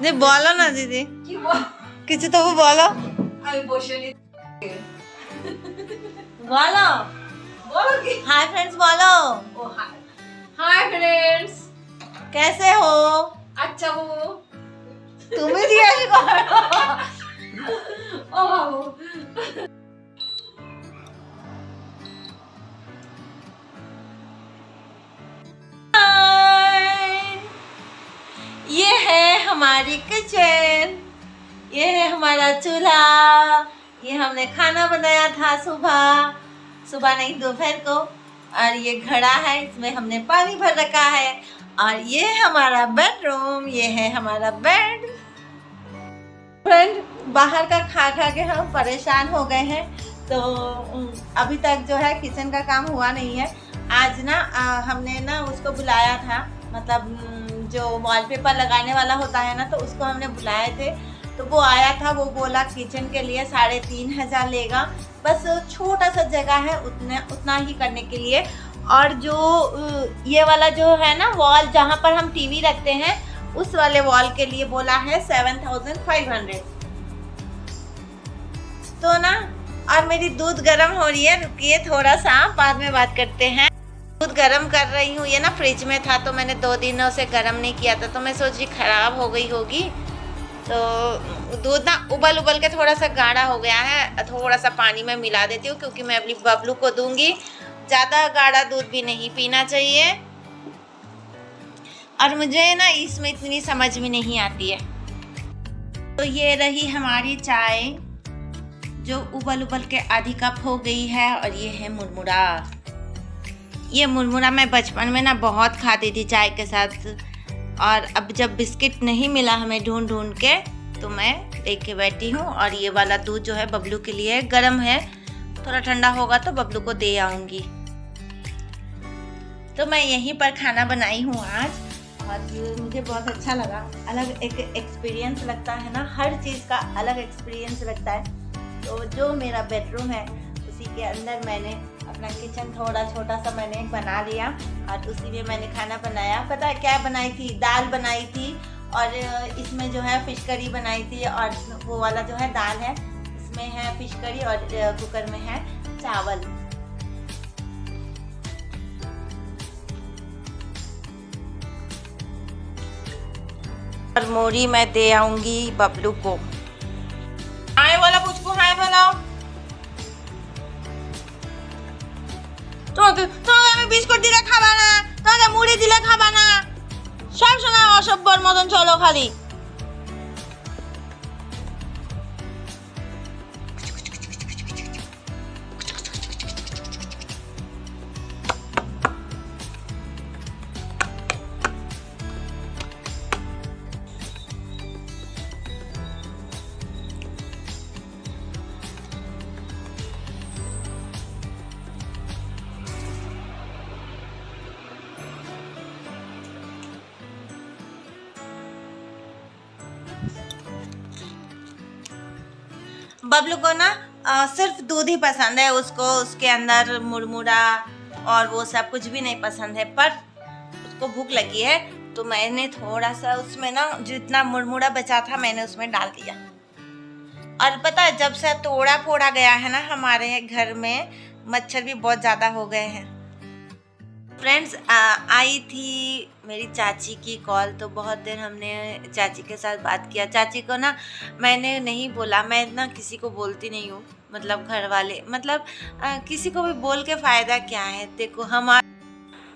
যে বলো না দিদি, কিছু তবু বলো। আমি বসে নি বলো বলো কি? हाय फ्रेंड्स बोलो। ओ हाय हाय फ्रेंड्स, कैसे हो? अच्छा हो। তুমি জিজ্ঞেস করো। ओ बाबू ये है हमारी किचन, ये है हमारा चूल्हा, ये हमने खाना बनाया था सुबह नहीं दोपहर को। और ये घड़ा है, इसमें हमने पानी भर रखा है। और ये हमारा बेडरूम, ये है हमारा बेड। फ्रेंड, बाहर का खा खा के हम परेशान हो गए हैं, तो अभी तक जो है किचन का काम हुआ नहीं है। आज ना हमने ना उसको बुलाया था, मतलब जो वॉलपेपर लगाने वाला होता है ना, तो उसको हमने बुलाए थे। तो वो आया था, वो बोला किचन के लिए 3,500 लेगा, बस छोटा सा जगह है उतना ही करने के लिए। और जो ये वाला जो है ना वॉल, जहाँ पर हम टीवी रखते हैं, उस वाले वॉल के लिए बोला है 7,500। तो ना, और मेरी दूध गर्म हो रही है, रुकिए थोड़ा सा, बाद में बात करते हैं। दूध गर्म कर रही हूँ, ये ना फ्रिज में था तो मैंने 2 दिनों से गर्म नहीं किया था, तो मैं सोच रही ख़राब हो गई होगी। तो दूध ना उबल के थोड़ा सा गाढ़ा हो गया है, थोड़ा सा पानी में मिला देती हूँ, क्योंकि मैं अपनी बबलू को दूंगी। ज़्यादा गाढ़ा दूध भी नहीं पीना चाहिए। और मुझे ना इसमें इतनी समझ में नहीं आती है। तो ये रही हमारी चाय, जो उबल के आधी कप हो गई है। और ये है मुरमुरा। ये मुरमुरा मैं बचपन में ना बहुत खाती थी चाय के साथ। और अब जब बिस्किट नहीं मिला हमें ढूंढ के, तो मैं लेके बैठी हूँ। और ये वाला दूध जो है बबलू के लिए गर्म है, थोड़ा ठंडा होगा तो बबलू को दे आऊँगी। तो मैं यहीं पर खाना बनाई हूँ आज, और मुझे बहुत अच्छा लगा। अलग एक एक्सपीरियंस लगता है ना, हर चीज़ का अलग एक्सपीरियंस लगता है। तो जो मेरा बेडरूम है उसी के अंदर मैंने अपना किचन थोड़ा छोटा सा मैंने बना लिया, और उसी में मैंने खाना बनाया। पता है क्या बनाई थी? दाल बनाई थी, और इसमें जो है फिश करी बनाई थी। और वो वाला जो है दाल है, इसमें है फिश करी, और कुकर में है चावल। और मोरी मैं दे आऊंगी बबलू को। हाय बोला पुचकू, हाय बोला। তোমাকে আমি বিস্কুট দিলে খাবা না, তোমাকে মুড়ি দিলে খাবা না, সব সময় অসভ্যর মতন চলো খালি। बबलू को ना सिर्फ दूध ही पसंद है, उसको उसके अंदर मुरमुरा और वो सब कुछ भी नहीं पसंद है। पर उसको भूख लगी है, तो मैंने थोड़ा सा उसमें ना जितना मुरमुरा बचा था मैंने उसमें डाल दिया। और पता है, जब से तोड़ा फोड़ा गया है ना हमारे घर में, मच्छर भी बहुत ज़्यादा हो गए हैं। फ्रेंड्स, आई थी मेरी चाची की कॉल, तो बहुत देर हमने चाची के साथ बात किया। चाची को ना मैंने नहीं बोला, मैं ना किसी को बोलती नहीं हूँ, मतलब घर वाले, मतलब किसी को भी बोल के फ़ायदा क्या है। देखो,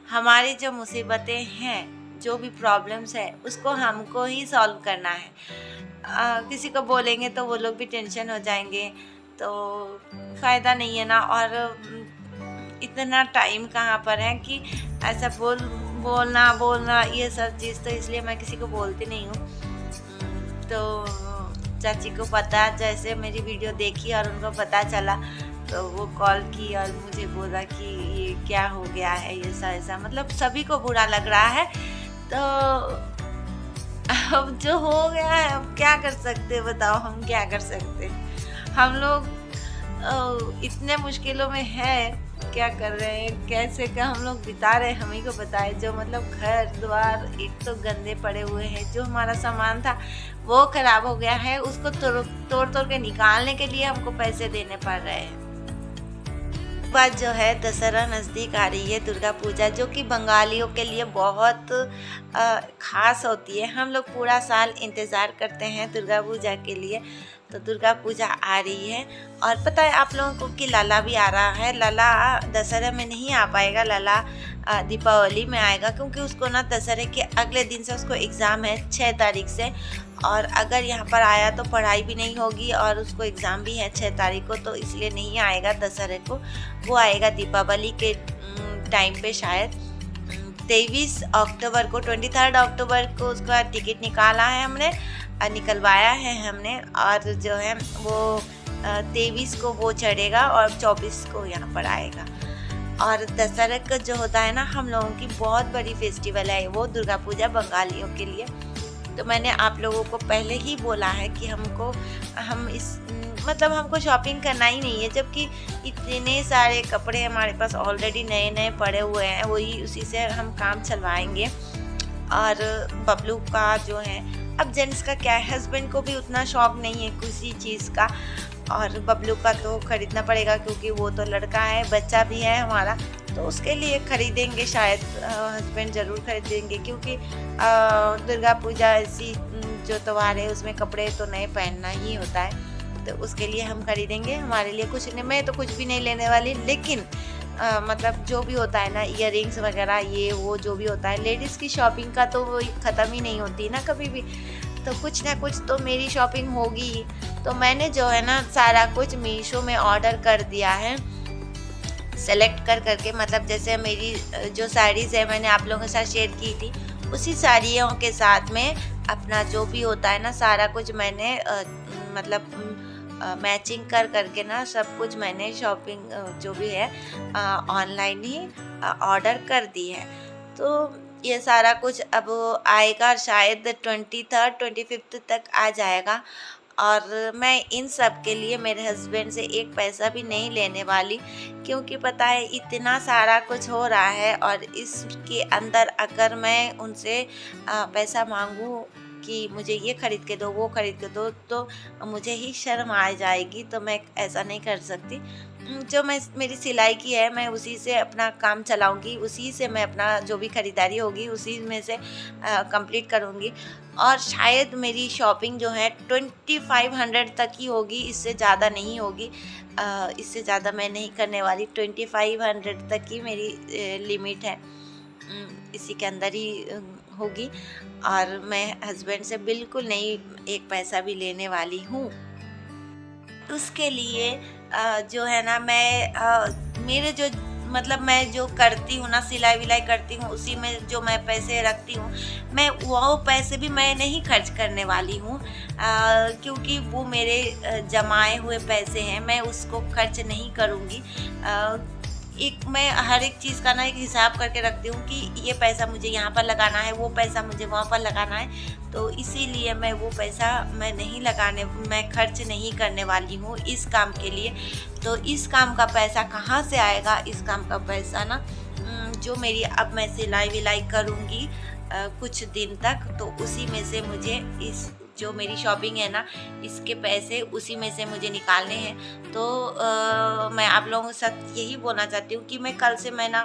हमारी जो मुसीबतें हैं, जो भी प्रॉब्लम्स है, उसको हमको ही सॉल्व करना है। किसी को बोलेंगे तो वो लोग भी टेंशन हो जाएंगे, तो फ़ायदा नहीं है ना। और इतना टाइम कहाँ पर है कि ऐसा बोलना ये सब चीज़, तो इसलिए मैं किसी को बोलती नहीं हूँ। तो चाची को पता, जैसे मेरी वीडियो देखी और उनको पता चला, तो वो कॉल की और मुझे बोला कि ये क्या हो गया है, ये ऐसा, मतलब सभी को बुरा लग रहा है। तो अब जो हो गया है, अब क्या कर सकते, बताओ हम क्या कर सकते। हम लोग इतने मुश्किलों में है, क्या कर रहे हैं, कैसे का हम लोग बिता रहे हैं, हम ही को बताए। जो मतलब घर द्वार एक तो गंदे पड़े हुए हैं, जो हमारा सामान था वो खराब हो गया है, उसको तोड़ तोड़ के निकालने के लिए हमको पैसे देने पड़ रहे हैं। बात जो है, दशहरा नज़दीक आ रही है, दुर्गा पूजा जो कि बंगालियों के लिए बहुत ख़ास होती है। हम लोग पूरा साल इंतज़ार करते हैं दुर्गा पूजा के लिए। तो दुर्गा पूजा आ रही है और पता है आप लोगों को कि लला भी आ रहा है। लला दशहरा में नहीं आ पाएगा, लला दीपावली में आएगा, क्योंकि उसको ना दशहरे के अगले दिन से उसको एग्ज़ाम है 6 तारीख से। और अगर यहाँ पर आया तो पढ़ाई भी नहीं होगी और उसको एग्ज़ाम भी है 6 तारीख को, तो इसलिए नहीं आएगा दशहरे को। वो आएगा दीपावली के टाइम पे, शायद 23 अक्टूबर को, 23 अक्टूबर को उसका टिकट निकाला है हमने, निकलवाया है हमने। और जो है वो 23 को वो चढ़ेगा और 24 को यहाँ पर आएगा। और दशहरा का जो होता है ना, हम लोगों की बहुत बड़ी फेस्टिवल है वो, दुर्गा पूजा बंगालियों के लिए। तो मैंने आप लोगों को पहले ही बोला है कि हमको शॉपिंग करना ही नहीं है, जबकि इतने सारे कपड़े हमारे पास ऑलरेडी नए नए पड़े हुए हैं, वही उसी से हम काम चलवाएंगे। और बबलू का जो है, अब जेंट्स का क्या है, हस्बैंड को भी उतना शौक नहीं है किसी चीज़ का, और बबलू का तो ख़रीदना पड़ेगा क्योंकि वो तो लड़का है, बच्चा भी है हमारा, तो उसके लिए ख़रीदेंगे। शायद हस्बैंड ज़रूर खरीदेंगे, क्योंकि दुर्गा पूजा ऐसी जो त्यौहार है उसमें कपड़े तो नए पहनना ही होता है, तो उसके लिए हम खरीदेंगे। हमारे लिए कुछ नहीं, मैं तो कुछ भी नहीं लेने वाली, लेकिन मतलब जो भी होता है ना, इयररिंग्स वगैरह ये वो जो भी होता है, लेडीज़ की शॉपिंग का तो वो ख़त्म ही नहीं होती ना कभी भी, तो कुछ ना कुछ तो मेरी शॉपिंग होगी ही। तो मैंने जो है ना सारा कुछ मीशो में ऑर्डर कर दिया है, सेलेक्ट कर करके, मतलब जैसे मेरी जो साड़ीज़ है मैंने आप लोगों के साथ शेयर की थी, उसी साड़ियों के साथ में अपना जो भी होता है ना सारा कुछ मैंने मैचिंग कर करके ना सब कुछ मैंने शॉपिंग जो भी है ऑनलाइन ही ऑर्डर कर दी है। तो ये सारा कुछ अब आएगा शायद 23-25 तक आ जाएगा। और मैं इन सब के लिए मेरे हस्बैंड से एक पैसा भी नहीं लेने वाली, क्योंकि पता है इतना सारा कुछ हो रहा है, और इसके अंदर अगर मैं उनसे पैसा मांगूँ कि मुझे ये ख़रीद के दो, वो ख़रीद के दो, तो मुझे ही शर्म आ जाएगी। तो मैं ऐसा नहीं कर सकती। जो मेरी सिलाई की है, मैं उसी से अपना काम चलाऊंगी, उसी से मैं अपना जो भी ख़रीदारी होगी उसी में से कंप्लीट करूंगी। और शायद मेरी शॉपिंग जो है 2500 तक ही होगी, इससे ज़्यादा नहीं होगी। इससे ज़्यादा मैं नहीं करने वाली, 2500 तक ही मेरी लिमिट है, इसी के अंदर ही होगी। और मैं हस्बैंड से बिल्कुल नहीं एक पैसा भी लेने वाली हूँ। उसके लिए जो है ना, मैं मेरे जो मतलब मैं जो करती हूँ ना, सिलाई विलाई करती हूँ, उसी में जो मैं पैसे रखती हूँ, मैं वो पैसे भी मैं नहीं खर्च करने वाली हूँ, क्योंकि वो मेरे जमाए हुए पैसे हैं, मैं उसको खर्च नहीं करूँगी। मैं हर एक चीज़ का ना एक हिसाब करके रखती हूँ कि ये पैसा मुझे यहाँ पर लगाना है, वो पैसा मुझे वहाँ पर लगाना है। तो इसीलिए मैं वो पैसा मैं खर्च नहीं करने वाली हूँ इस काम के लिए। तो इस काम का पैसा कहाँ से आएगा? इस काम का पैसा ना जो मेरी अब मैं सिलाई विलाई करूँगी कुछ दिन तक, तो उसी में से मुझे इस जो मेरी शॉपिंग है ना, इसके पैसे उसी में से मुझे निकालने हैं। तो मैं आप लोगों के साथ यही बोलना चाहती हूँ कि मैं कल से मैं ना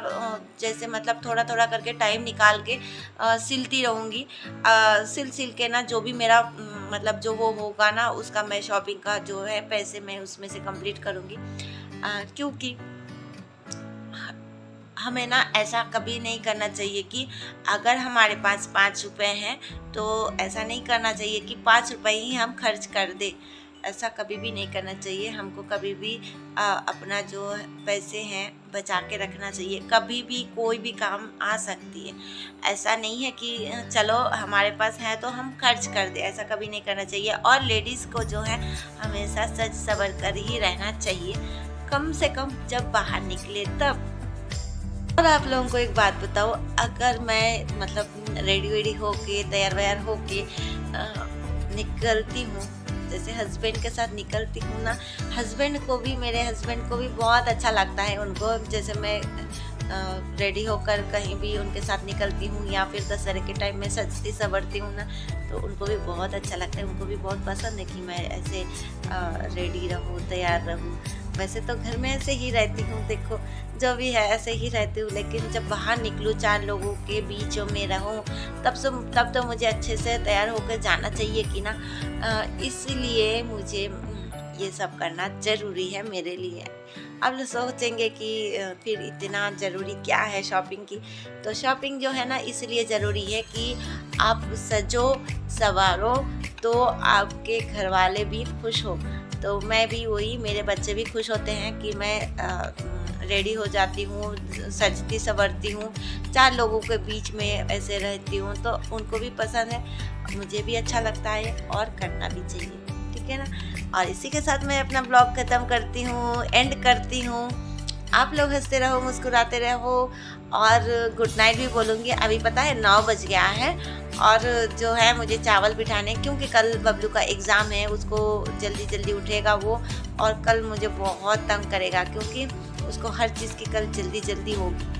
जैसे मतलब थोड़ा थोड़ा करके टाइम निकाल के सिलती रहूँगी। सिल के ना जो भी मेरा मतलब जो वो होगा ना, उसका मैं शॉपिंग का जो है पैसे मैं उसमें से कंप्लीट करूँगी। क्योंकि हमें ना ऐसा कभी नहीं करना चाहिए कि अगर हमारे पास 5 रुपए हैं तो ऐसा नहीं करना चाहिए कि 5 रुपए ही हम खर्च कर दें। ऐसा कभी भी नहीं करना चाहिए। हमको कभी भी अपना जो पैसे हैं बचा के रखना चाहिए। कभी भी कोई भी काम आ सकती है। ऐसा नहीं है कि चलो हमारे पास है तो हम खर्च कर दें, ऐसा कभी नहीं करना चाहिए। और लेडीज़ को जो है हमेशा सज सवर कर ही रहना चाहिए, कम से कम जब बाहर निकले तब। और आप लोगों को एक बात बताओ, अगर मैं मतलब रेडी वेडी होके तैयार वैयार होके निकलती हूँ जैसे हस्बैंड के साथ निकलती हूँ ना, मेरे हस्बैंड को भी बहुत अच्छा लगता है। उनको जैसे मैं रेडी होकर कहीं भी उनके साथ निकलती हूँ या फिर दशहरे के टाइम में सजती सवरती हूँ ना, तो उनको भी बहुत अच्छा लगता है। उनको भी बहुत पसंद है कि मैं ऐसे रेडी रहूँ, तैयार रहूँ। वैसे तो घर में ऐसे ही रहती हूँ, देखो जो भी है ऐसे ही रहती हूँ, लेकिन जब बाहर निकलूँ, 4 लोगों के बीच में रहूँ, तब तो मुझे अच्छे से तैयार होकर जाना चाहिए कि ना। इसलिए मुझे ये सब करना ज़रूरी है मेरे लिए। अब लोग सोचेंगे कि फिर इतना ज़रूरी क्या है शॉपिंग की। तो शॉपिंग जो है ना इसलिए ज़रूरी है कि आप सजो संवारो तो आपके घर वाले भी खुश हो। तो मैं भी वही, मेरे बच्चे भी खुश होते हैं कि मैं रेडी हो जाती हूँ, सजती संवरती हूँ, 4 लोगों के बीच में ऐसे रहती हूँ, तो उनको भी पसंद है, मुझे भी अच्छा लगता है और करना भी चाहिए, ठीक है ना। और इसी के साथ मैं अपना ब्लॉग ख़त्म करती हूँ, एंड करती हूँ। आप लोग हंसते रहो, मुस्कुराते रहो और गुड नाइट भी बोलूँगी। अभी पता है 9 बज गया है और जो है मुझे चावल बिठाने, क्योंकि कल बबलू का एग्ज़ाम है, उसको जल्दी जल्दी उठेगा वो, और कल मुझे बहुत तंग करेगा क्योंकि उसको हर चीज़ की कल जल्दी जल्दी होगी।